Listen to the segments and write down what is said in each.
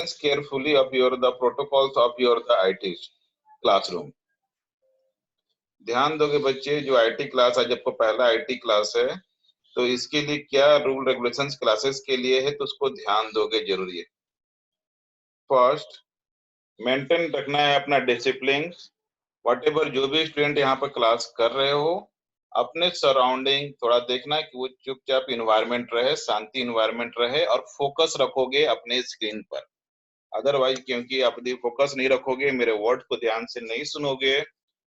listens carefully of your the protocols of your the IT classroom. ध्यान दोगे बच्चे, जो आईटी क्लास आज आपको पहला आईटी क्लास है, तो इसके लिए क्या रूल रेगुलेशंस क्लासेस के लिए है, तो उसको ध्यान दोगे जरूरी है। फर्स्ट, मेंटेन रखना है अपना डिसिप्लिन। व्हाटएवर जो भी स्टूडेंट यहाँ पर क्लास कर रहे हो, अपने सराउंडिंग थोड़ा देखना कि वो चुपचाप इन्वायरमेंट रहे, शांति इन्वायरमेंट रहे, और फोकस रखोगे अपने स्क्रीन पर। अदरवाइज क्योंकि आप यदि फोकस नहीं रखोगे, मेरे वर्ड को ध्यान से नहीं सुनोगे,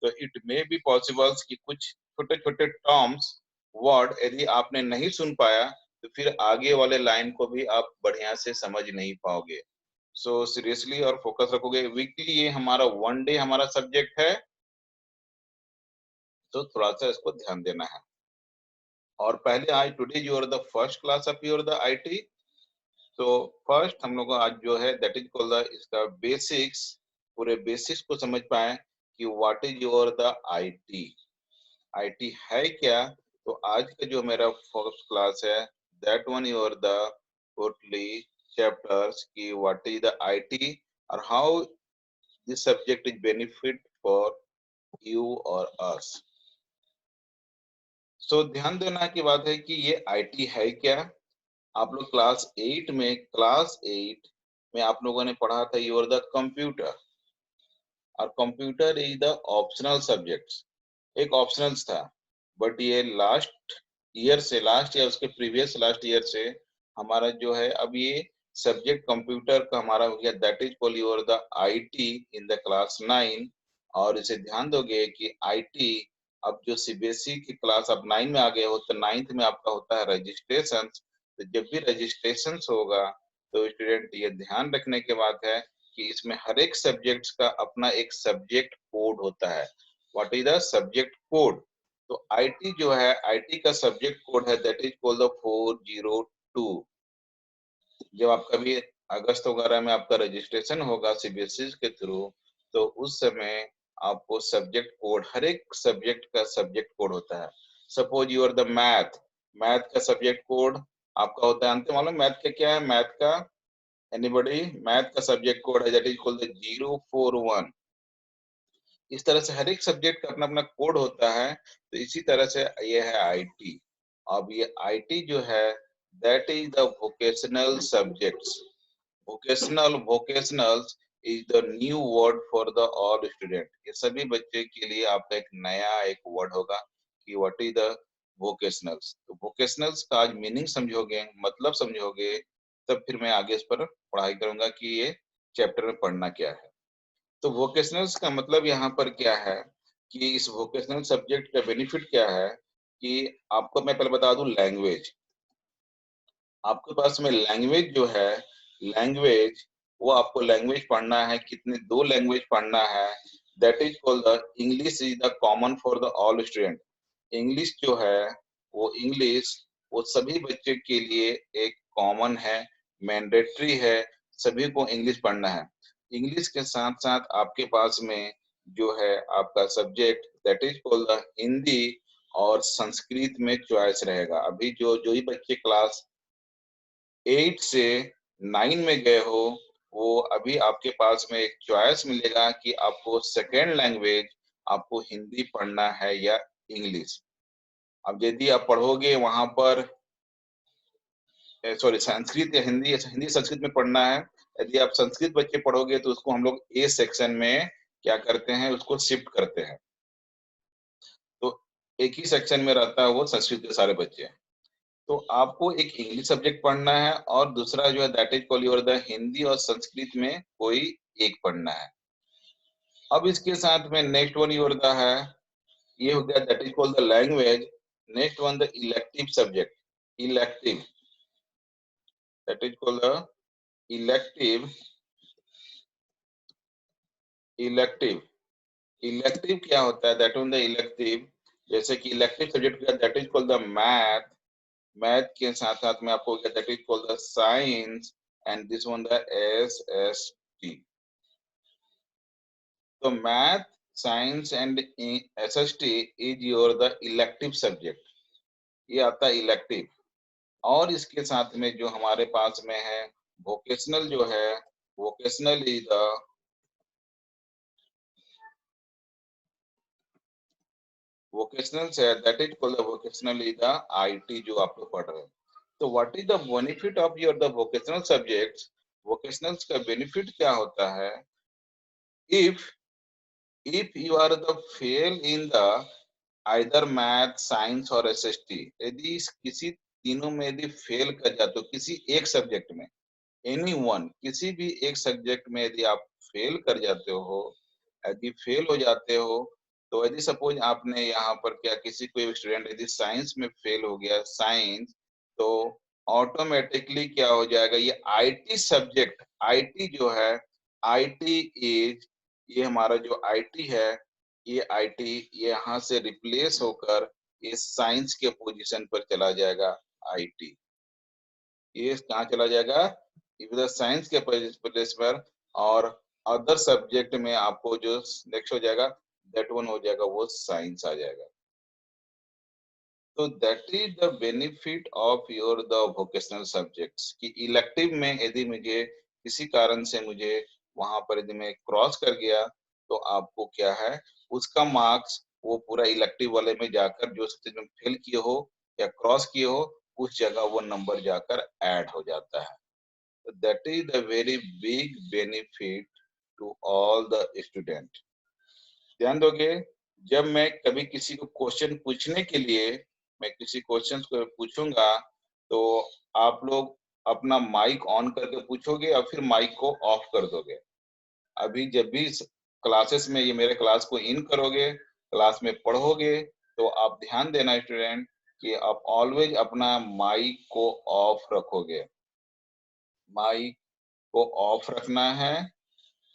तो इट मे बी पॉसिबल कि कुछ छोटे छोटे टर्म्स वर्ड यदि आपने नहीं सुन पाया, तो फिर आगे वाले लाइन को भी आप बढ़िया से समझ नहीं पाओगे। सो सीरियसली और फोकस रखोगे। वीकली ये हमारा 1 डे हमारा सब्जेक्ट है, तो थोड़ा सा इसको ध्यान देना है। और पहले आज today you are the first class of your the IT, तो फर्स्ट हम लोग आज जो है दैट इज कॉल्ड द इसका बेसिक्स, पूरे बेसिक्स को समझ पाए कि what is your the IT, IT है क्या। तो आज का जो मेरा फर्स्ट क्लास है, that one your the totally chapters की व्हाट इज द आईटी और how this subject is benefit for you और अस। सो ध्यान देना की बात है कि ये आईटी है क्या। आप लोग क्लास 8 में आप लोगों ने पढ़ा था योर द कंप्यूटर, और computer is the optional subject, एक ऑप्शनल था। बट ये लास्ट ईयर उसके प्रीवियस लास्ट ईयर से हमारा जो है अब ये सब्जेक्ट कंप्यूटर का हमारा हो गया, that is called your the IT in the class 9। और इसे ध्यान दोगे कि आईटी अब जो सीबीएसई की क्लास अब 9 में आ गए हो, तो 9th में आपका होता है रजिस्ट्रेशन। तो जब भी रजिस्ट्रेशन होगा, तो स्टूडेंट ये ध्यान रखने की बात है कि इसमें हर एक सब्जेक्ट्स का अपना एक सब्जेक्ट कोड होता है। What is the subject code? तो आईटी जो है, आईटी का सब्जेक्ट कोड है दैट इज कॉल्ड द 402। जब आपका भी अगस्त वगैरह में आपका रजिस्ट्रेशन होगा सीबीएसई के थ्रू, तो उस समय आपको सब्जेक्ट कोड, हर एक सब्जेक्ट का सब्जेक्ट कोड होता है। Suppose you are the math का सब्जेक्ट कोड आपका होता है, अंत मालूम मैथ का क्या है? मैथ का एनीबॉडी? मैथ का सब्जेक्ट कोड है दैट इज कॉल्ड द 041। इस तरह से हर एक सब्जेक्ट का अपना अपना कोड होता है। तो इसी तरह से ये है आईटी। अब ये आईटी जो है that is the vocational subjects. Vocationals is the new word for the all student. ये सभी बच्चे के लिए आपका एक नया एक वर्ड होगा कि व्हाट इज द वोकेशनल्स। तो वोकेशनल्स का आज मीनिंग समझोगे, मतलब समझोगे, तब फिर मैं आगे इस पर पढ़ाई करूंगा कि ये चैप्टर में पढ़ना क्या है। तो वोकेशनल्स का मतलब यहाँ पर क्या है कि इस वोकेशनल सब्जेक्ट का बेनिफिट क्या है कि आपको मैं पहले बता दूं, लैंग्वेज आपके पास में लैंग्वेज जो है, लैंग्वेज वो आपको लैंग्वेज पढ़ना है। कितने? 2 लैंग्वेज पढ़ना है। That is called the English is the common for the all student. English जो है वो सभी बच्चे के लिए एक कॉमन है, मैंडेटरी है, सभी को इंग्लिश पढ़ना है। इंग्लिश के साथ साथ आपके पास में जो है आपका subject that is called the Hindi और संस्कृत में चॉइस रहेगा। अभी जो जो ही बच्चे क्लास 8 से 9 में गए हो, वो अभी आपके पास में एक चॉइस मिलेगा कि आपको सेकेंड लैंग्वेज आपको हिंदी पढ़ना है या इंग्लिश। अब यदि आप पढ़ोगे वहां पर सॉरी संस्कृत या हिंदी, हिंदी संस्कृत में पढ़ना है, यदि आप संस्कृत बच्चे पढ़ोगे तो उसको हम लोग ए सेक्शन में क्या करते हैं, उसको शिफ्ट करते हैं। तो एक ही सेक्शन में रहता है वो संस्कृत के सारे बच्चे। तो आपको एक इंग्लिश सब्जेक्ट पढ़ना है और दूसरा जो है that is called your the Hindi और संस्कृत में कोई एक पढ़ना है। अब इसके साथ में नेक्स्ट वन योर द है, ये हो गया that is called the language. Next one the elective subject, elective that is called the elective. Elective elective क्या होता है? दैट वन द इलेक्टिव, जैसे कि इलेक्टिव सब्जेक्ट का that is called the math. Math के साथ साथ में आपको क्या that is called the science and this one the SST. तो math, science and SST is your the elective subject, ये आता है इलेक्टिव। और इसके साथ में जो हमारे पास में है वोकेशनल जो है, vocationally the वोकेशनल से that is called the vocationally the IT जो आप लोग पढ़ रहे हैं। तो what is the benefit of your the vocational subjects? Vocationals का बेनिफिट क्या होता है? If you are the fail in the either math science और एसएसटी, यदि किसी तीनों में यदि फेल कर जाते हो किसी एक सब्जेक्ट में, एनी वन किसी भी एक सब्जेक्ट में यदि आप फेल कर जाते हो, यदि फेल हो जाते हो, तो यदि सपोज आपने यहाँ पर क्या किसी कोई स्टूडेंट यदि साइंस में फेल हो गया साइंस, तो ऑटोमेटिकली क्या हो जाएगा, ये आईटी सब्जेक्ट, आईटी जो है, आईटी इज, ये हमारा जो आईटी है, ये आईटी ये यहाँ से रिप्लेस होकर ये साइंस के पोजीशन पर चला जाएगा। आईटी ये कहाँ चला जाएगा, इधर साइंस के प्लेस पर, और अदर सब्जेक्ट में आपको जो नेक्स्ट हो जाएगा दैट वन हो जाएगा वो साइंस आ जाएगा। तो that is the benefit of your the vocational subjects कि इलेक्टिव में यदि मुझे किसी कारण से मुझे वहां पर यदि मैं क्रॉस कर गया, तो आपको क्या है, उसका मार्क्स वो पूरा इलेक्टिव वाले में जाकर जो सब्जेक्ट में फेल किए हो या क्रॉस किए हो उस जगह वो नंबर जाकर ऐड हो जाता है। That is the very big benefit to all the student। ध्यान दोगे, जब मैं कभी किसी को क्वेश्चन पूछने के लिए मैं किसी क्वेश्चन को पूछूंगा, तो आप लोग अपना माइक ऑन करके पूछोगे या फिर माइक को ऑफ कर दोगे? अभी जब भी क्लासेस में ये मेरे क्लास को इन करोगे, क्लास में पढ़ोगे, तो आप ध्यान देना स्टूडेंट कि आप ऑलवेज अपना माइक को ऑफ रखोगे, माइक को ऑफ रखना है,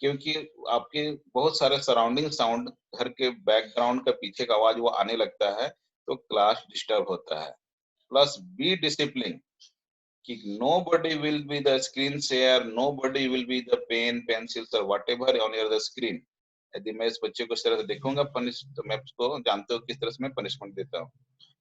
क्योंकि आपके बहुत सारे सराउंडिंग साउंड, घर के बैकग्राउंड का पीछे का आवाज वो आने लगता है, तो क्लास डिस्टर्ब होता है। प्लस बी डिसिप्लिन कि nobody will be the screen share, nobody will be the pen pencils और whatever on your the screen. यदि मैं इस बच्चे को इस तरह से देखूंगा पनिश, तो मैं उसको जानते हो किस तरह से मैं पनिशमेंट देता हूँ।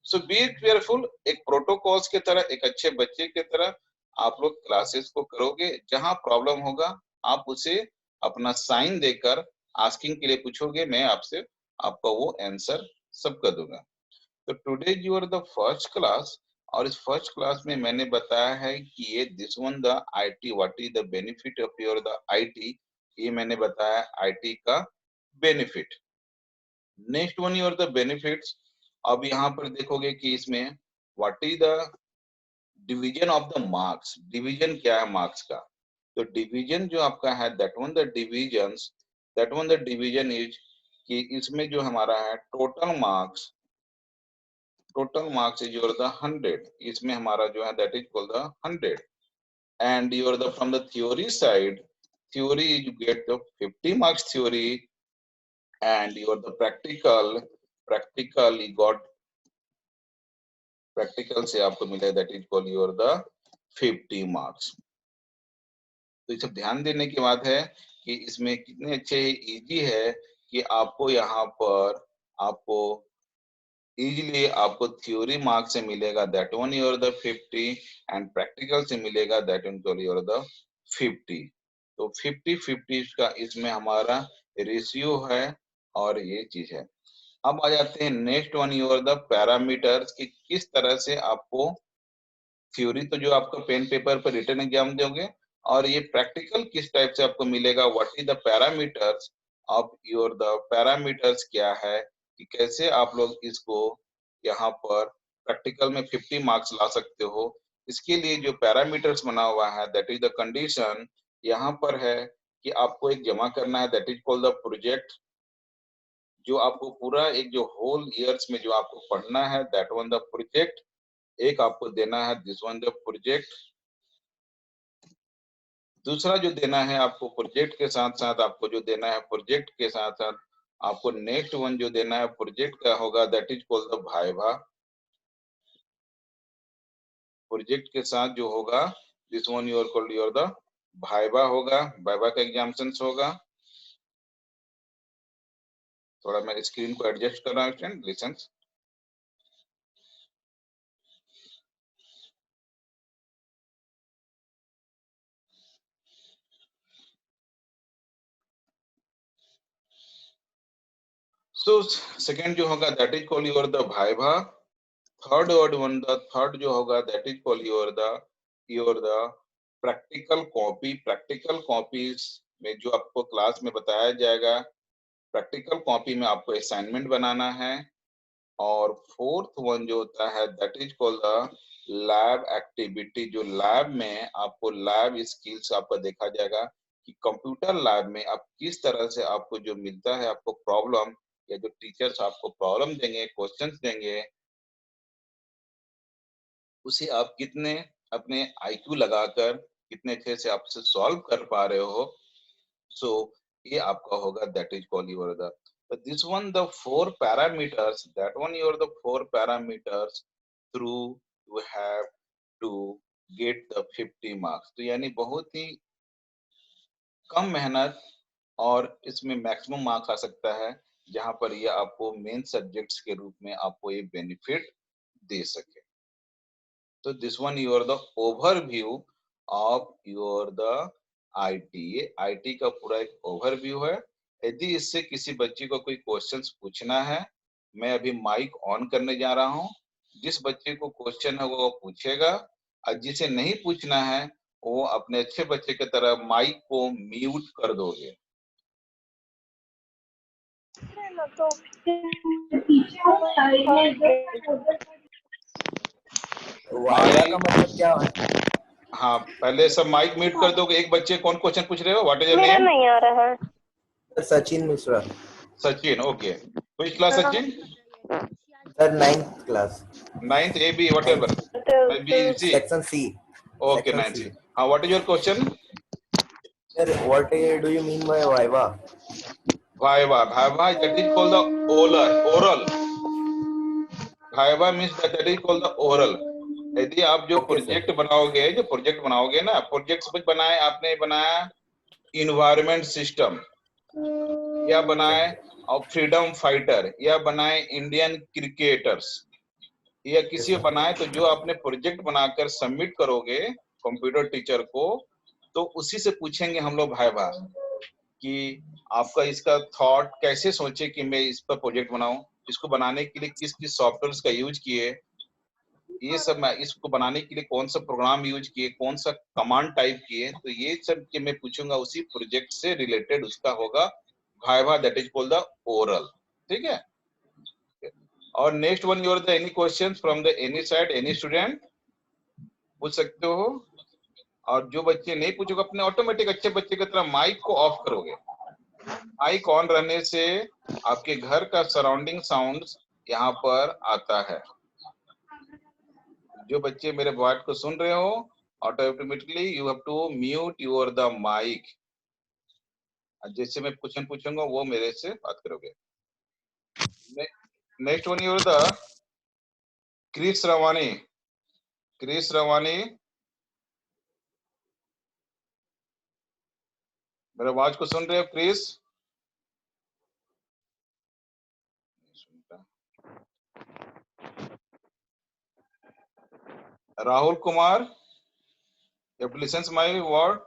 सो बी केयरफुल, एक प्रोटोकॉल्स की तरह, एक अच्छे बच्चे की तरह आप लोग क्लासेस को करोगे। जहां प्रॉब्लम होगा आप उसे अपना साइन देकर आस्किंग के लिए पूछोगे, मैं आपसे आपका वो आंसर सबका दूंगा। तो today you are the first class, और इस फर्स्ट क्लास में मैंने बताया है कि ये this one the IT, what is the benefit of your the IT, ये मैंने बताया आईटी का benefit. Next one your the benefits. अब यहाँ पर देखोगे कि इसमें what is the division of the marks, division क्या है मार्क्स का? तो डिवीजन जो आपका है that one the division is कि इसमें जो हमारा है total marks is your the 100, इसमें हमारा जो है that is called the 100। And your the from the theory side, theory you get the 50 marks theory, and your the practical you got, practical से आपको मिला that is called your the 50 marks. तो ये सब ध्यान देने की बात है कि इसमें कितने अच्छे इजी है कि आपको यहाँ पर आपको इजीली आपको थ्योरी मार्क से मिलेगा that one your the 50, and practical से मिलेगा दैट वन योर द 50। तो 50-50 का इसमें हमारा रेशियो है, और ये चीज है। अब आ जाते हैं next one your the parameters कि किस तरह से आपको थ्योरी तो जो आपका पेन पेपर पर रिटन एग्जाम दोगे, और ये प्रैक्टिकल किस टाइप से आपको मिलेगा, what is the parameters of your the parameters क्या है, कि कैसे आप लोग इसको यहाँ पर प्रैक्टिकल में 50 मार्क्स ला सकते हो। इसके लिए जो पैरामीटर्स बना हुआ है दैट इज द कंडीशन, यहाँ पर है कि आपको एक जमा करना है that is called the project, जो आपको पूरा एक जो होल ईयर्स में जो आपको पढ़ना है दैट वन द प्रोजेक्ट, एक आपको देना है दिस वन द प्रोजेक्ट। दूसरा जो देना है आपको प्रोजेक्ट के साथ साथ, आपको जो देना है प्रोजेक्ट के साथ साथ आपको नेक्स्ट वन जो देना है प्रोजेक्ट का होगा that is called the viva. Project के साथ जो होगा this one your called your the viva होगा, भाइवा का एग्जामिनेशन होगा। थोड़ा मैं स्क्रीन को एडजस्ट कर रहा हूँ स्टूडेंट, लिसन। सो सेकंड जो होगा that is called your the viva. Third word one the third जो होगा that is called your the practical copy. Practical copies में जो आपको क्लास में बताया जाएगा, प्रैक्टिकल कॉपी में आपको असाइनमेंट बनाना है। और फोर्थ वन जो होता है that is called the lab activity. जो लैब में आपको लैब स्किल्स आपका देखा जाएगा कि कंप्यूटर लैब में आप किस तरह से आपको जो मिलता है आपको प्रॉब्लम, या जो टीचर्स आपको प्रॉब्लम देंगे, क्वेश्चंस देंगे, उसे आप कितने अपने आईक्यू लगाकर कितने अच्छे से आप उसे सॉल्व कर पा रहे हो। सो ये आपका होगा that is called your the this one the four parameters, that one your the four parameters through you have to get the 50 marks. तो यानी बहुत ही कम मेहनत और इसमें मैक्सिमम मार्क्स आ सकता है, जहां पर ये आपको मेन सब्जेक्ट्स के रूप में आपको ये बेनिफिट दे सके। तो this one your the overview of your the IT. ये आईटी का पूरा एक ओवरव्यू है। यदि इससे किसी बच्चे को कोई क्वेश्चंस पूछना है, मैं अभी माइक ऑन करने जा रहा हूं। जिस बच्चे को क्वेश्चन है वो पूछेगा, और जिसे नहीं पूछना है वो अपने अच्छे बच्चे की तरह माइक को म्यूट कर दोगे। वाइवा का मतलब क्या है? हाँ, पहले सब माइक म्यूट कर दोगे। एक बच्चे कौन क्वेश्चन पूछ रहे हो? व्हाट इज योर मेरा नेम? नहीं आ रहा है। Sachin Mishra. Sachin, okay. Which class Sachin? Sir 9th class. 9th A B whatever, B C, section C. okay, section 9th C. C. What is your question? Sir what do you mean by viva? Viva that is called the oral. Viva means that is called the oral. यदि आप जो okay sir. Project बनाओगे ना, project suppose बनाए, आपने बनाया environment system, या बनाए और फ्रीडम फाइटर, या बनाए इंडियन क्रिकेटर्स, या किसी को बनाए, तो जो आपने प्रोजेक्ट बनाकर सबमिट करोगे कंप्यूटर टीचर को, तो उसी से पूछेंगे हम लोग भाई कि आपका इसका थॉट कैसे सोचे कि मैं इस पर प्रोजेक्ट बनाऊं, इसको बनाने के लिए किस किस सॉफ्टवेयर का यूज किए, ये सब मैं इसको बनाने के लिए कौन सा प्रोग्राम यूज किए, कौन सा कमांड टाइप किए, तो ये सब के मैं पूछूंगा, उसी प्रोजेक्ट से रिलेटेड उसका होगा viva, that is called the oral. ठीक है। और next one your the any question from the any side, any student पूछ सकते हो। और जो बच्चे नहीं पूछोगे, अपने ऑटोमेटिक अच्छे बच्चे की तरह माइक को ऑफ करोगे। माइक ऑन रहने से आपके घर का सराउंडिंग साउंड्स यहाँ पर आता है। जो बच्चे मेरे बात को सुन रहे हो, automatically you have to mute your the mic. जैसे मैं क्वेश्चन पूछूंगा वो मेरे से बात करोगे। Next one your the Kris Rawani. Kris Rawani, मेरे आवाज को सुन रहे हो Kris? Rahul Kumar, you have to listen my word.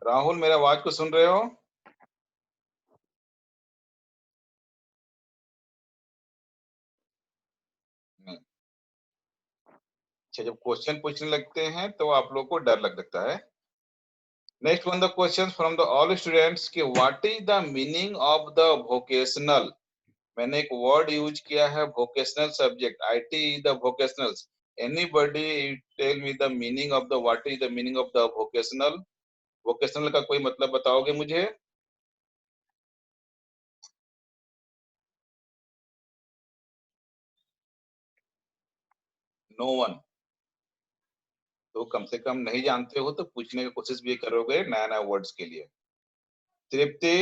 Rahul, मेरे आवाज को सुन रहे हो? नहीं। अच्छा, जब क्वेश्चन पूछने लगते हैं तो आप लोग को डर लग सकता है। Next one the question from the all students कि what is the meaning of the vocational. मैंने एक वर्ड यूज किया है vocational subject, IT the vocationals. Anybody tell me the meaning of the what is the meaning of the vocational. Vocational का कोई मतलब बताओगे मुझे? No one. तो कम से कम नहीं जानते हो तो पूछने की कोशिश भी करोगे नया नया वर्ड्स के लिए। Tripti,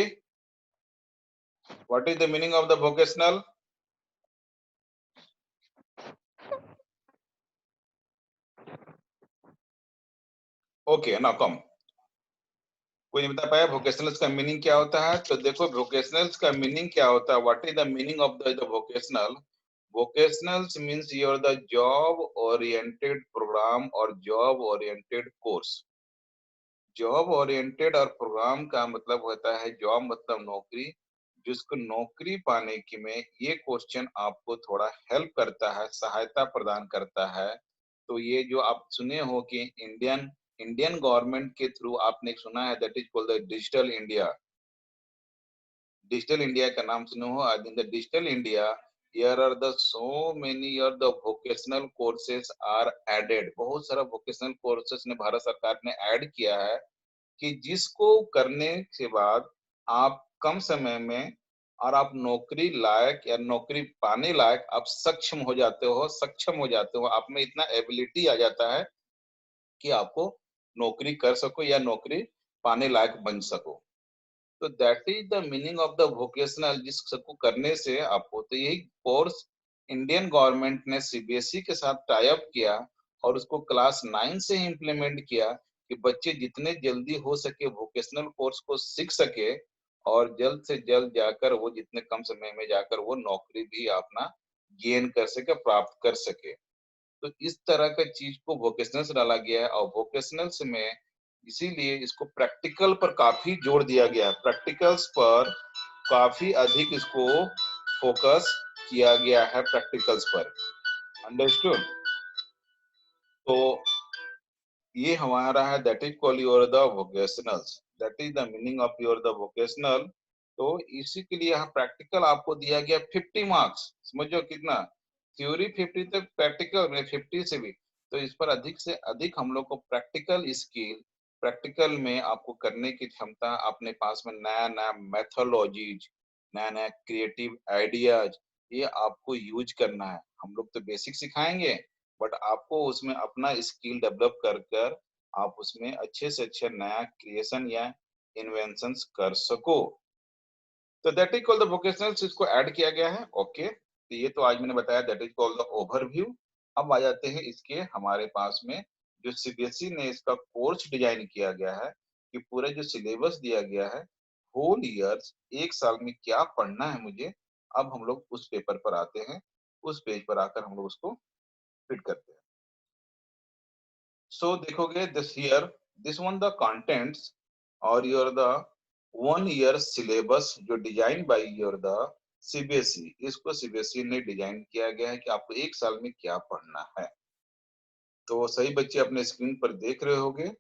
what is the meaning of the vocational? Okay, now come. कोई नहीं बता पाया वोकेशनल्स का मीनिंग क्या होता है? तो देखो वोकेशनल्स का मीनिंग क्या होता है। What is the meaning of the vocational? Vocationals means your the job oriented programme और job oriented course. Job oriented और प्रोग्राम का मतलब होता है, जॉब मतलब नौकरी, जिसको नौकरी पाने की में ये क्वेश्चन आपको थोड़ा हेल्प करता है, सहायता प्रदान करता है। तो ये जो आप सुने हो कि इंडियन इंडियन गवर्नमेंट के थ्रू आपने एक सुना है that is called the digital India. Digital India का नाम सुने हो? I in the digital India here are the so many are the vocational courses are added. बहुत सारा वोकेशनल कोर्सेज ने भारत सरकार ने ऐड किया है कि जिसको करने के बाद आप कम समय में और आप नौकरी लायक या नौकरी पाने लायक आप सक्षम हो जाते हो, आप में इतना एबिलिटी आ जाता है कि आपको नौकरी कर सको या नौकरी पाने लायक बन सको। तो that is the meaning of the vocational, जिसको करने से आपको तो यही कोर्स इंडियन गवर्नमेंट ने सीबीएसई के साथ टाई अप किया और उसको क्लास 9 से ही इम्प्लीमेंट किया कि बच्चे जितने जल्दी हो सके वोकेशनल कोर्स को सीख सके और जल्द से जल्द जाकर वो जितने कम समय में जाकर वो नौकरी भी अपना गेन कर सके, प्राप्त कर सके। तो इस तरह का चीज को वोकेशनल से डाला गया है और वोकेशनल से में इसीलिए इसको प्रैक्टिकल पर काफी जोर दिया गया है। प्रैक्टिकल्स पर काफी अधिक इसको फोकस किया गया है, प्रैक्टिकल्स पर। अंडरस्टूड? तो ये हमारा है that is call your the vocationals, that is the meaning of your the vocational. तो इसी के लिए यहाँ प्रैक्टिकल आपको दिया गया 50 मार्क्स। समझो कितना, थ्योरी 50 तक, प्रैक्टिकल में 50 से भी। तो इस पर अधिक से अधिक हम लोग को प्रैक्टिकल स्किल, प्रैक्टिकल में आपको करने की क्षमता, अपने पास में नया नया मेथोलॉजीज, नया नया क्रिएटिव आइडियाज, ये आपको यूज करना है। हम लोग तो बेसिक सिखाएंगे बट आपको उसमें अपना स्किल डेवलप कर कर आप उसमें अच्छे से अच्छे नया क्रिएशन या इन्वेंशंस कर सको। तो that is called the vocationals, इसको ऐड किया गया है। ओके, तो ये तो आज मैंने बताया that is called the overview. अब आ जाते हैं इसके हमारे पास में जो सीबीएसई ने इसका कोर्स डिजाइन किया गया है कि पूरा जो सिलेबस दिया गया है होल ईयर्स, एक साल में क्या पढ़ना है मुझे। अब हम लोग उस पेपर पर आते हैं, उस पेज पर आकर हम लोग उसको फिट करते हैं। So देखोगे this here, this one the contents और your the 1 year syllabus जो design by your the CBSE, इसको सीबीएसई ने डिजाइन किया गया है कि आपको एक साल में क्या पढ़ना है। तो सही बच्चे अपने स्क्रीन पर देख रहे होंगे,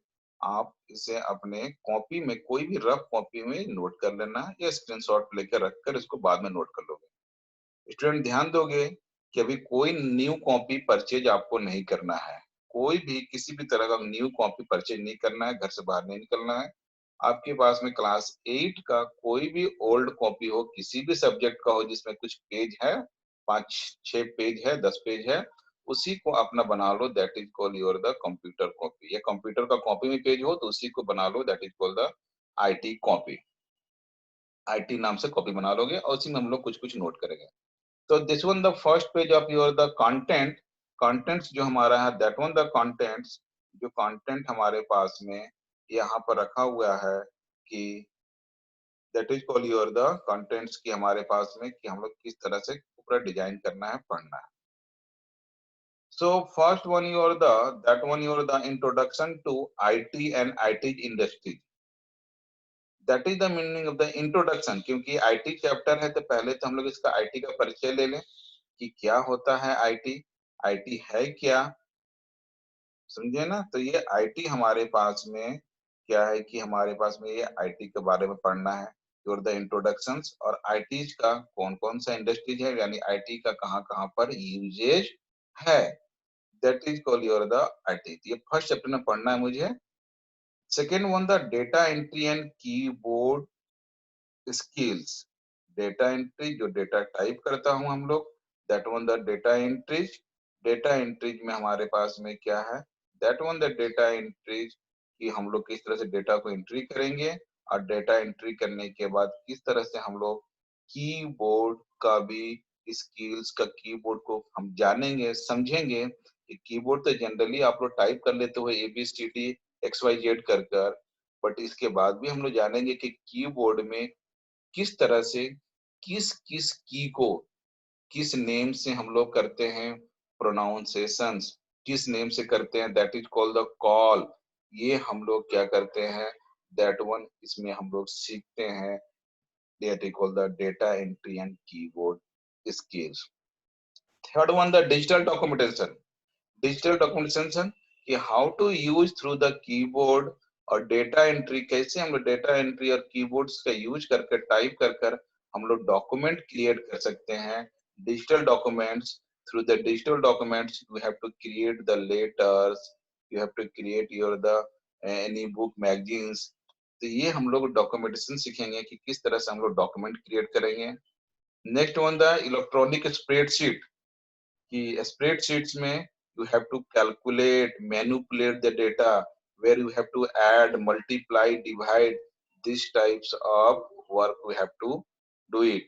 आप इसे अपने कॉपी में, कोई भी रफ कॉपी में नोट कर लेना है या स्क्रीनशॉट लेकर रखकर इसको बाद में नोट कर लोगे। स्टूडेंट ध्यान दोगे कि अभी कोई न्यू कॉपी परचेज आपको नहीं करना है। कोई भी किसी भी तरह का न्यू कॉपी परचेज नहीं करना है, घर से बाहर नहीं निकलना है। आपके पास में क्लास 8 का कोई भी ओल्ड कॉपी हो, किसी भी सब्जेक्ट का हो जिसमें कुछ पेज है, 5-6 पेज है, 10 पेज है, उसी को अपना बना लो, that is called your the computer copy. या कंप्यूटर का कॉपी में पेज हो तो उसी को बना लो, that is called the IT copy. IT नाम से कॉपी बना लोगे और उसी में हम लोग कुछ कुछ नोट करेंगे। तो this one the first page of your the content. Contents जो हमारा है दैट वन द कंटेंट्स, जो कंटेंट हमारे पास में यहाँ पर रखा हुआ है कि that is call your the contents की हमारे पास में कि हम लोग किस तरह से पूरा डिजाइन करना है, पढ़ना है। So first one your the that one your the introduction to IT and IT industry. That is the meaning of the introduction, क्योंकि आईटी चैप्टर है तो पहले तो हम लोग इसका आईटी का परिचय ले लें कि क्या होता है आईटी, आईटी है क्या, समझे ना। तो ये आईटी हमारे पास में क्या है कि हमारे पास में ये आईटी के बारे में पढ़ना है, योर द इंट्रोडक्शंस, और आईटी का कौन कौन सा इंडस्ट्रीज है, यानी आईटी का कहाँ कहाँ पर यूजेज है, that is call your the IT. ये फर्स्ट चैप्टर में पढ़ना है मुझे। Second one the data entry and keyboard skills. Data entry, जो डेटा टाइप करता हूं हम लोग, that one the data entries. Data entries में हमारे पास में क्या है, that one the data entries कि हम लोग किस तरह से डेटा को एंट्री करेंगे, और डेटा एंट्री करने के बाद किस तरह से हम लोग कीबोर्ड का भी, स्किल्स का, कीबोर्ड को हम जानेंगे, समझेंगे कि कीबोर्ड तो जनरली आप लोग टाइप कर लेते हो ABCD XYZ कर कर, बट इसके बाद भी हम लोग जानेंगे कि कीबोर्ड में किस तरह से किस किस की को किस नेम से हम लोग करते हैं प्रोनाउंसिएशंस, किस नेम से करते हैं, that is called the call. ये हम लोग क्या करते हैं, दैट वन इसमें हम लोग सीखते हैं। that we call the data entry and keyboard skills. Third one, the digital documentation. Digital documentation कि how to use through the keyboard और डेटा एंट्री, कैसे हम लोग डेटा एंट्री और कीबोर्ड्स का यूज करके टाइप कर कर हम लोग डॉक्यूमेंट क्रिएट कर सकते हैं. Digital documents, through the digital documents you have to create the letters, you have to create your the any book magazines. तो ये हम लोग डॉक्यूमेंटेशन सीखेंगे कि किस तरह से हम लोग डॉक्यूमेंट क्रिएट करेंगे. Next one, the electronic spreadsheet कि स्प्रेडशीट्स में you have to calculate, manipulate the data, where you have to add, multiply, divide, these types of work we have to do it.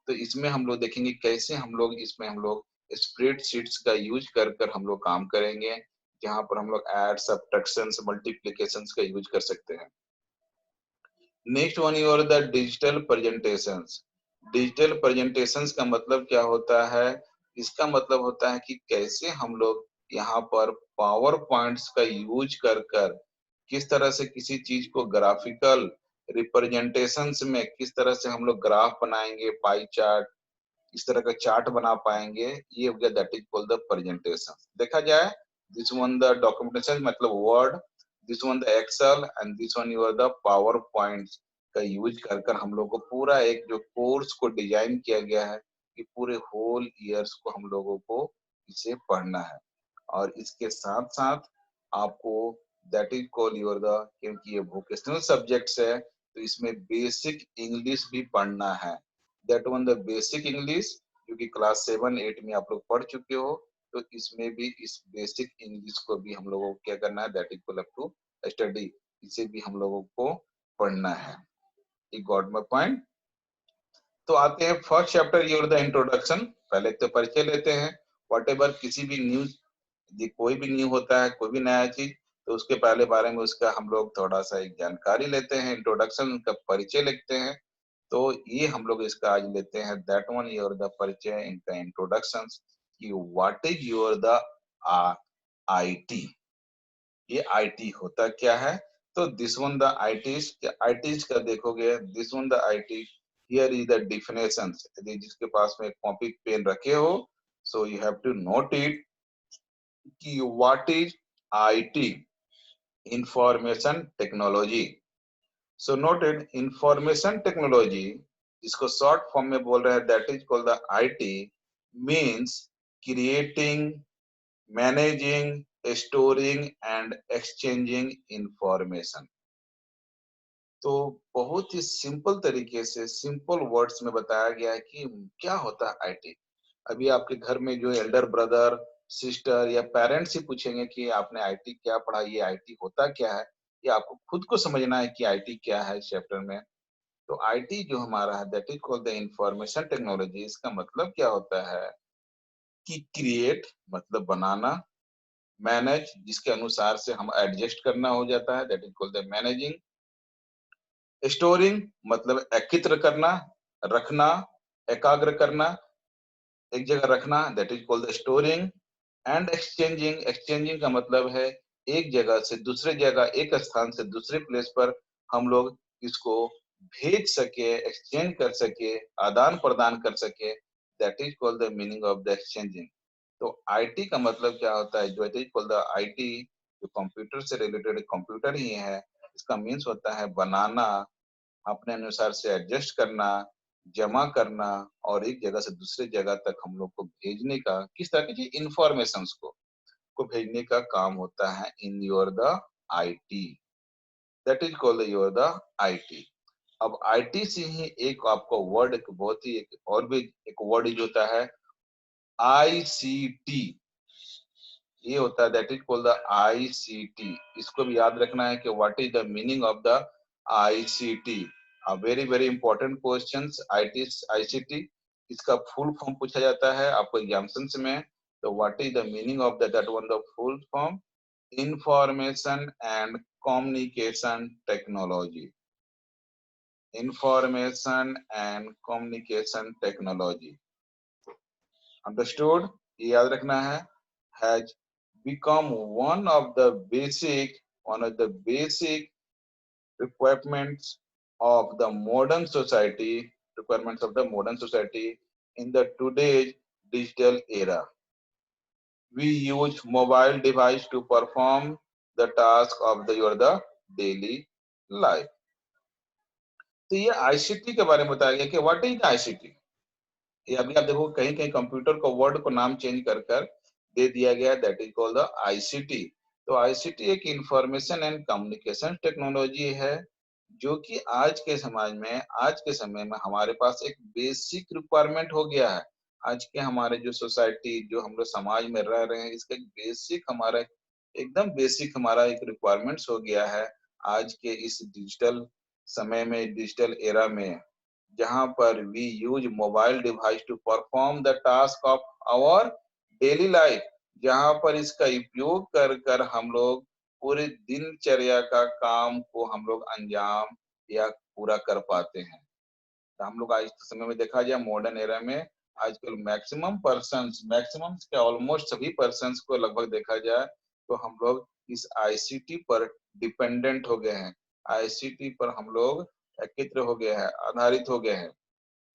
तो इसमें हम लोग देखेंगे कैसे हम लोग इसमें हम लोग स्प्रेडशीट्स का यूज कर कर हम लोग काम करेंगे, जहां पर हम लोग ऐड, सब्ट्रैक्शंस, मल्टीप्लिकेशंस का यूज कर सकते हैं. Next one your the digital presentations. Digital presentations का मतलब क्या होता है? इसका मतलब होता है कि कैसे हम लोग यहाँ पर पावर पॉइंट्स का यूज कर कर किस तरह से किसी चीज को ग्राफिकल रिप्रेजेंटेशंस में किस तरह से हम लोग ग्राफ बनाएंगे, पाई चार्ट, इस तरह का चार्ट बना पाएंगे. ये हो गया that is called the presentation. देखा जाए, दिस वन द डॉक्यूमेंटेशन मतलब word, this one the excel and this one your the power points का यूज कर कर हम लोग को पूरा एक जो कोर्स को डिजाइन किया गया है कि पूरे होल ईयर्स को हम लोगों को इसे पढ़ना है. और इसके साथ साथ आपको that is call your the, क्योंकि ये वोकेशनल सब्जेक्ट्स है तो इसमें बेसिक इंग्लिश भी पढ़ना है. That one the basic English, जो कि क्लास 7-8 में आप लोग पढ़ चुके हो, तो इसमें भी इस बेसिक इंग्लिश को भी हम लोगों को क्या करना है, that is call to study, इसे भी हम लोगों को पढ़ना है. You got my point. तो आते हैं first chapter your the introduction. पहले तो परिचय लेते हैं. व्हाटएवर किसी भी न्यूज, कोई भी न्यू होता है, कोई भी नया चीज, तो उसके पहले बारे में उसका हम लोग थोड़ा सा एक जानकारी लेते हैं, इंट्रोडक्शन, उनका परिचय लिखते हैं. तो ये हम लोग इसका आज लेते हैं दैट वन योर द परिचय, इनका इंट्रोडक्शन कि what is your the IT. ये आईटी होता क्या है? तो दिस वन द आईटी का देखोगे, this one the IT, here is the definitions. यदि जिसके पास में कॉपी पेन रखे हो, so you have to note it कि what is IT, information technology. So noted, information technology, इसको शॉर्ट फॉर्म में बोल रहे हैं, that is called the IT, means creating, managing, storing and exchanging information. तो बहुत ही सिंपल तरीके से, सिंपल वर्ड्स में बताया गया है कि क्या होता है आईटी. अभी आपके घर में जो एल्डर ब्रदर, सिस्टर या पेरेंट्स ही पूछेंगे कि आपने आईटी क्या पढ़ा, ये आईटी होता क्या है, ये आपको खुद को समझना है कि आईटी क्या है इस चैप्टर में. तो आईटी जो हमारा है, that is called the information technology. इसका मतलब क्या होता है कि क्रिएट मतलब बनाना, मैनेज जिसके अनुसार से हम एडजस्ट करना हो जाता है, that is called the managing, storing मतलब एकत्र करना, रखना, एकाग्र करना, एक जगह रखना, that is called the storing. And exchanging, exchanging का मतलब है एक जगह से दूसरे जगह, एक स्थान से दूसरे प्लेस पर हम लोग इसको भेज सके, एक्सचेंज कर सके, आदान प्रदान कर सके, that is called the meaning of the exchanging. तो आईटी का मतलब क्या होता है, जो it is called the IT, जो कंप्यूटर से रिलेटेड कंप्यूटर ही है, इसका मीन्स होता है बनाना, अपने अनुसार से एडजस्ट करना, जमा करना और एक जगह से दूसरे जगह तक हम लोग को भेजने का, किस तरह की इंफॉर्मेशंस को भेजने का काम होता है in your the IT. That is called your the IT. अब आईटी से ही एक आपको वर्ड, एक बहुत ही एक और भी एक वर्ड यूज होता है आईसीटी. ये होता है that is called the ICT. इसको भी याद रखना है कि what is the meaning of the ICT. Very very important questions, IT ICT, इसका फुल फॉर्म पूछा जाता है आपको एग्जाम्स में. तो what is the meaning of that one, the full form, information and communication technology. Information and communication technology. Understood? ये याद रखना है. Has become one of the basic requirements of the modern society requirements of the modern society in the today's digital era. We use mobile device to perform the task of the daily life. तो ये ICT के बारे में बताया गया कि what is ICT. ये अभी आप देखो कहीं कहीं कंप्यूटर को वर्ड को नाम चेंज कर कर दे दिया गया, that is called the ICT. तो आईसीटी एक इंफॉर्मेशन एंड कम्युनिकेशन टेक्नोलॉजी है जो कि आज के समाज में, आज के समय में हमारे पास एक बेसिक रिक्वायरमेंट हो गया है। आज के हमारे जो सोसाइटी, जो हम लोग समाज में रह रहे हैं, इसका एक बेसिक हमारा, एकदम बेसिक हमारा एक रिक्वायरमेंट्स हो गया है आज के इस डिजिटल समय में, डिजिटल एरा में, जहां पर we use mobile device to perform the task of our daily life, जहां पर इसका उपयोग कर कर हम लोग पूरे दिनचर्या का काम को हम लोग अंजाम या पूरा कर पाते हैं। तो हम लोग आज के समय में देखा जाए मॉडर्न एरा में आजकल मैक्सिमम क्या ऑलमोस्ट सभी पर्सन्स को लगभग देखा जाए तो हम लोग इस आईसीटी पर डिपेंडेंट हो गए हैं। आईसीटी पर हम लोग एकत्र हो गए हैं, आधारित हो गए हैं।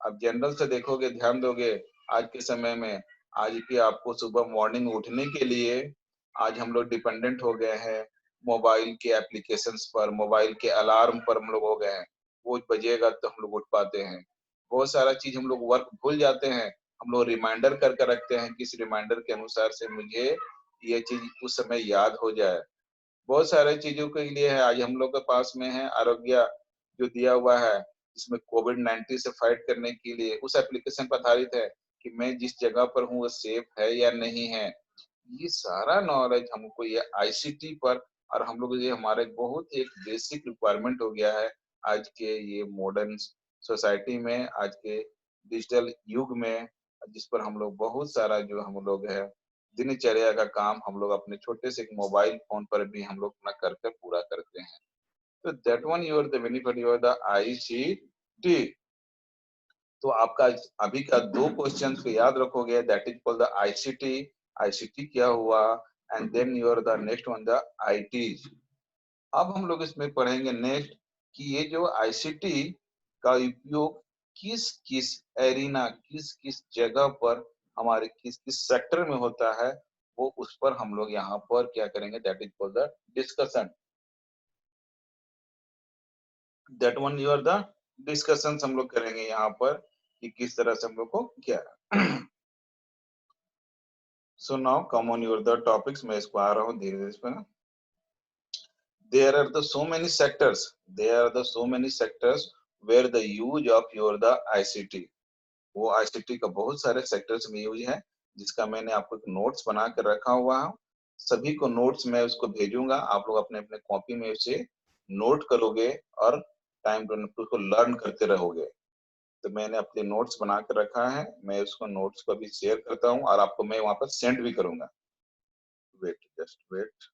आप जनरल से देखोगे, ध्यान दोगे आज के समय में, आज की आपको सुबह मॉर्निंग उठने के लिए आज हम लोग डिपेंडेंट हो गए हैं मोबाइल के एप्लीकेशंस पर, मोबाइल के अलार्म पर हम लोग हो गए हैं। वो बजेगा तो हम लोग उठ पाते हैं। बहुत सारा चीज हम लोग वर्क भूल जाते हैं, हम लोग रिमाइंडर करके रखते हैं कि इस रिमाइंडर के अनुसार से मुझे ये चीज उस समय याद हो जाए। बहुत सारे चीजों के लिए है आज हम लोग के पास में है आरोग्य जो दिया हुआ है, इसमें कोविड-19 से फाइट करने के लिए उस एप्लीकेशन पर आधारित है कि मैं जिस जगह पर हूँ वो सेफ है या नहीं है। ये सारा नॉलेज हमको ये आईसीटी पर, और हम लोग ये हमारे बहुत एक बेसिक रिक्वायरमेंट हो गया है आज के ये मॉडर्न सोसाइटी में, आज के डिजिटल युग में, जिस पर हम लोग बहुत सारा जो हम लोग है दिनचर्या का काम हम लोग अपने छोटे से एक मोबाइल फोन पर भी हम लोग अपना करके पूरा करते हैं। तो that one your the benefit your the ICT. तो आपका अभी का दो क्वेश्चंस को याद रखोगे, that is called the ICT, ICT क्या हुआ, and then your the next one the ITs. अब हम लोग इसमें पढ़ेंगे नेक्स्ट कि ये जो आईसीटी का उपयोग किस किस एरिना, किस किस जगह पर, हमारे किस किस सेक्टर में होता है, वो उस पर हम लोग यहाँ पर क्या करेंगे, that is called the discussion. That one you are the discussion हम लोग करेंगे यहाँ पर कि किस तरह से हम लोग को क्या। So now come on your the topics, मैं इसको आ रहा हूँ धीरे धीरे इस पर। There are the so many sectors, there are the so many sectors where the use of your the ICT, वो आईसीटी का बहुत सारे सेक्टर्स में यूज है, जिसका मैंने आपको एक नोट्स बना कर रखा हुआ है। सभी को नोट्स मैं उसको भेजूंगा, आप लोग अपने अपने कॉपी में उसे नोट करोगे और टाइम टू टाइम उसको लर्न करते रहोगे। तो मैंने अपने नोट्स बना कर रखा है, मैं उसको नोट्स को भी शेयर करता हूँ और आपको मैं वहां पर सेंड भी करूंगा। Wait, just wait.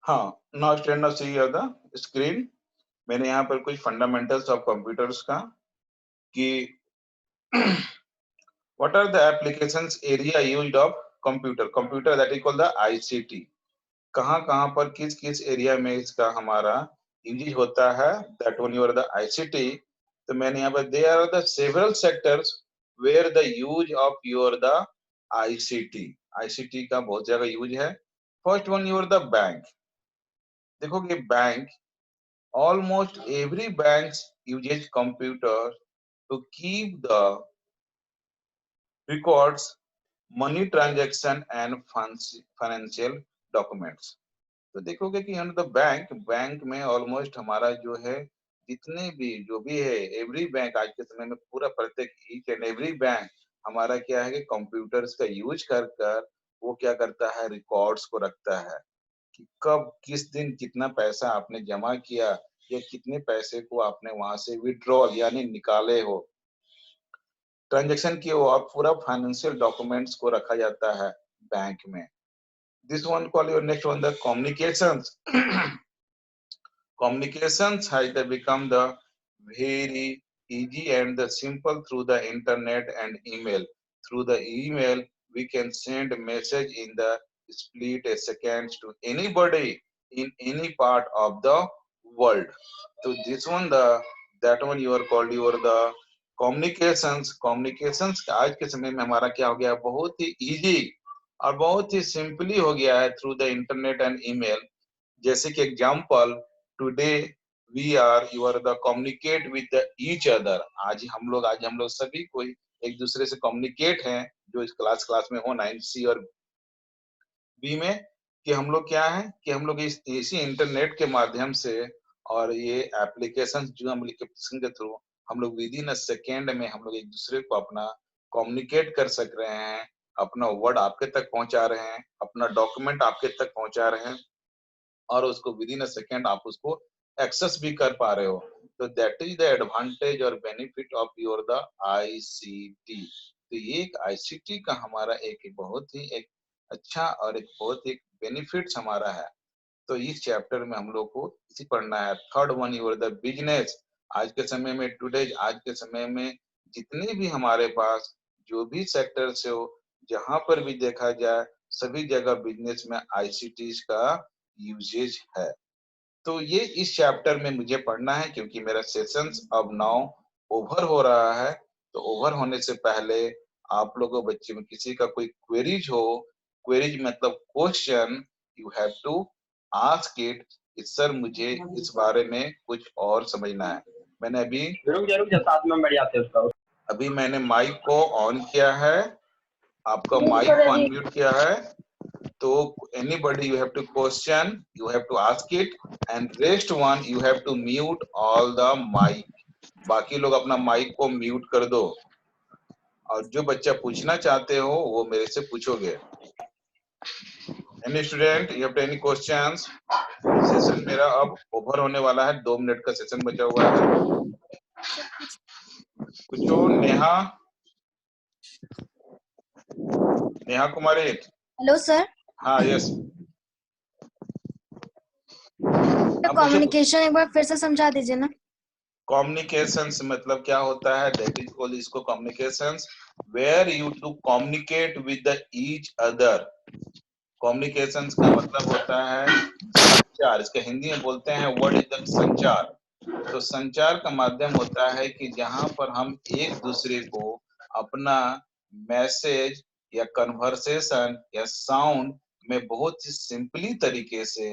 हाँ, now stand up, see the screen. मैंने यहाँ पर कुछ फंडामेंटल्स ऑफ कंप्यूटर्स का कि what are the applications area used of computer that is called the ICT, कहाँ कहाँ पर किस किस एरिया में इसका हमारा यूज होता है, that one your the ICT. तो मैंने यहाँ पर there are the several sectors where the use of your the ICT, ICT का बहुत जगह यूज है। First one your the bank. देखोगे bank, almost every bank uses computer to keep the records, money transaction and financial documents. तो देखोगे कि the bank, bank में almost हमारा जो है जितने भी जो भी है, एवरी बैंक आज के समय में पूरा प्रत्येक ईच एंड एवरी बैंक हमारा क्या है कि कंप्यूटर्स का यूज कर कर वो क्या करता है, रिकॉर्ड्स को रखता है कि कब किस दिन कितना पैसा आपने जमा किया या कितने पैसे को आपने वहां से विड्रॉल यानी निकाले हो, ट्रांजैक्शन किए हो, और पूरा फाइनेंशियल डॉक्यूमेंट्स को रखा जाता है बैंक में। This one call your next one the communications. Communications has become the very easy and the simple through the internet and email. Through the email, we can send a message in the split a seconds to anybody in any part of the world. So this one, the that one you are called your the communications. Communications आज के समय में हमारा क्या हो गया, बहुत ही easy और बहुत ही सिंपली हो गया है through the internet and email. जैसे कि example, today we are you are the communicate with each other. आज हम लोग सभी कोई एक दूसरे से कम्युनिकेट हैं, जो इस क्लास क्लास में हो 9C और बी में, कि हम लोग क्या है कि हम लोग इसी इंटरनेट के माध्यम से और ये एप्लीकेशन जो हम एप्लीकेशन के थ्रू हम लोग विद इन अ सेकेंड में हम लोग एक दूसरे को अपना कम्युनिकेट कर सक रहे हैं, अपना वर्ड आपके तक पहुंचा रहे हैं, अपना डॉक्यूमेंट आपके तक पहुंचा रहे हैं, और उसको विद इन अ सेकेंड आप उसको एक्सेस भी कर पा रहे हो। तो दैट इज द एडवांटेज और benefit of your the ICT. तो ये एक आईसीटी का हमारा एक बहुत ही एक अच्छा और एक बहुत ही बेनिफिट्स हमारा है। तो इस चैप्टर में हम लोग को इसी पढ़ना है। Third one your the business. आज के समय में आज के समय में जितने भी हमारे पास जो भी सेक्टर से हो, जहां पर भी देखा जाए सभी जगह बिजनेस में आईसीटी का यूजेज है। तो ये इस चैप्टर में मुझे पढ़ना है, क्योंकि मेरा सेशंस अब नाउ ओवर हो रहा है। तो ओवर होने से पहले आप लोगों बच्चे में किसी का कोई क्वेरीज हो, क्वेरीज मतलब question, you have to ask it कि सर मुझे इस बारे में कुछ और समझना है। मैंने रुक जा 7 में बढ़ जाते हैं उसका। अभी मैंने माइक को ऑन किया है, आपका माइक को अनम्यूट किया है। तो anybody you have to question, you have to ask it, and rest one you have to mute all the mic. बाकी लोग अपना माइक को म्यूट कर दो, और जो बच्चा पूछना चाहते हो वो मेरे से पूछोगे। Any student you have any questions? Session मेरा अब ओवर होने वाला है, 2 मिनट का सेशन बचा हुआ है। पूछो। नेहा कुमारी। Hello sir. हाँ यस। कम्युनिकेशन एक बार फिर से समझा दीजिए ना। कम्युनिकेशंस मतलब क्या होता है, दैट इज कॉल्ड इसको communications where you to communicate with the each other. Communications का मतलब होता है संचार, इसका हिंदी में बोलते हैं वर्ड इज द संचार। तो संचार का माध्यम होता है कि जहां पर हम एक दूसरे को अपना मैसेज या कन्वर्सेशन या साउंड में बहुत ही सिंपली तरीके से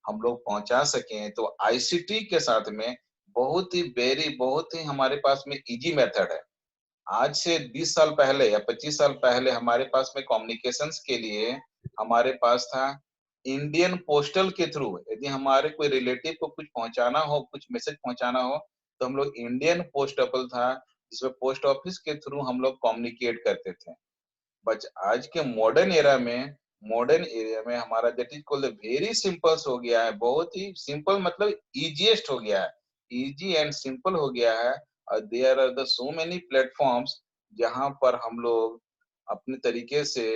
हम लोग पहुंचा सकें। तो आईसीटी के साथ में बहुत ही हमारे पास में इजी मेथड है। आज से 20 साल पहले या 25 साल पहले हमारे पास में कम्युनिकेशंस के लिए हमारे पास था इंडियन पोस्टल के थ्रू। यदि हमारे कोई रिलेटिव को कुछ पहुंचाना हो, कुछ मैसेज पहुंचाना हो, तो हम लोग इंडियन पोस्टल था, जिसमें पोस्ट ऑफिस के थ्रू हम लोग कम्युनिकेट करते थे। बट आज के मॉडर्न एरिया में हमारा that is called very symbols हो गया है। बहुत ही सिंपल मतलब इजीएस्ट हो गया है, इजी एंड सिंपल हो गया है। और there are the so many platforms जहां पर हम लोग अपने तरीके से,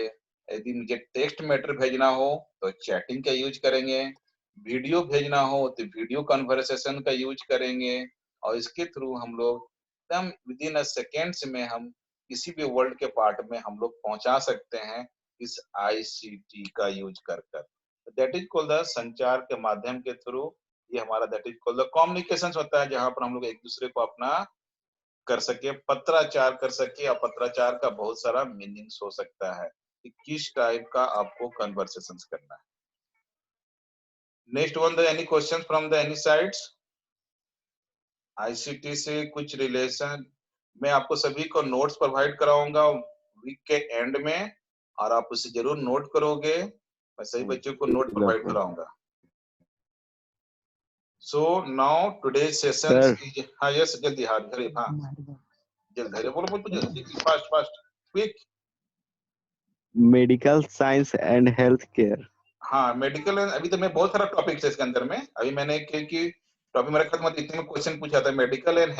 यदि मुझे टेक्स्ट मैटर भेजना हो तो चैटिंग का यूज करेंगे, वीडियो भेजना हो तो वीडियो कन्वर्सेशन का यूज करेंगे, और इसके थ्रू हम लोग एकदम विद इन अ सेकेंड्स में हम किसी भी वर्ल्ड के पार्ट में हम लोग पहुंचा सकते हैं इस आईसीटी का यूज कर कर। दैट इज कॉल्ड द संचार के माध्यम के थ्रू ये हमारा that is called the communication होता है, जहां पर हम लोग एक दूसरे को अपना कर सके, पत्राचार कर सके। और पत्राचार का बहुत सारा मीनिंग्स हो सकता है कि किस टाइप का आपको कन्वर्सेशन करना है। Next one, the any question from the any sides? ICT से कुछ रिलेशन, मैं आपको सभी को नोट्स प्रोवाइड कराऊंगा वीक के एंड में, और आप उसे जरूर नोट करोगे। मैं सभी बच्चों को नोट प्रोवाइड कराऊंगा। So now today session is, हाँ यस, जल्दी हाथ धरे, हाँ जल्दी धरे, बोलो बोलो जल्दी, fast fast. Quick. Medical science and health care. हाँ मेडिकल, अभी तो मैं बहुत सारा टॉपिक्स है इसके अंदर में, अभी मैंने क्योंकि टॉपिक मेरा खत्म होता इतने में क्वेश्चन पूछा था, मेडिकल एंड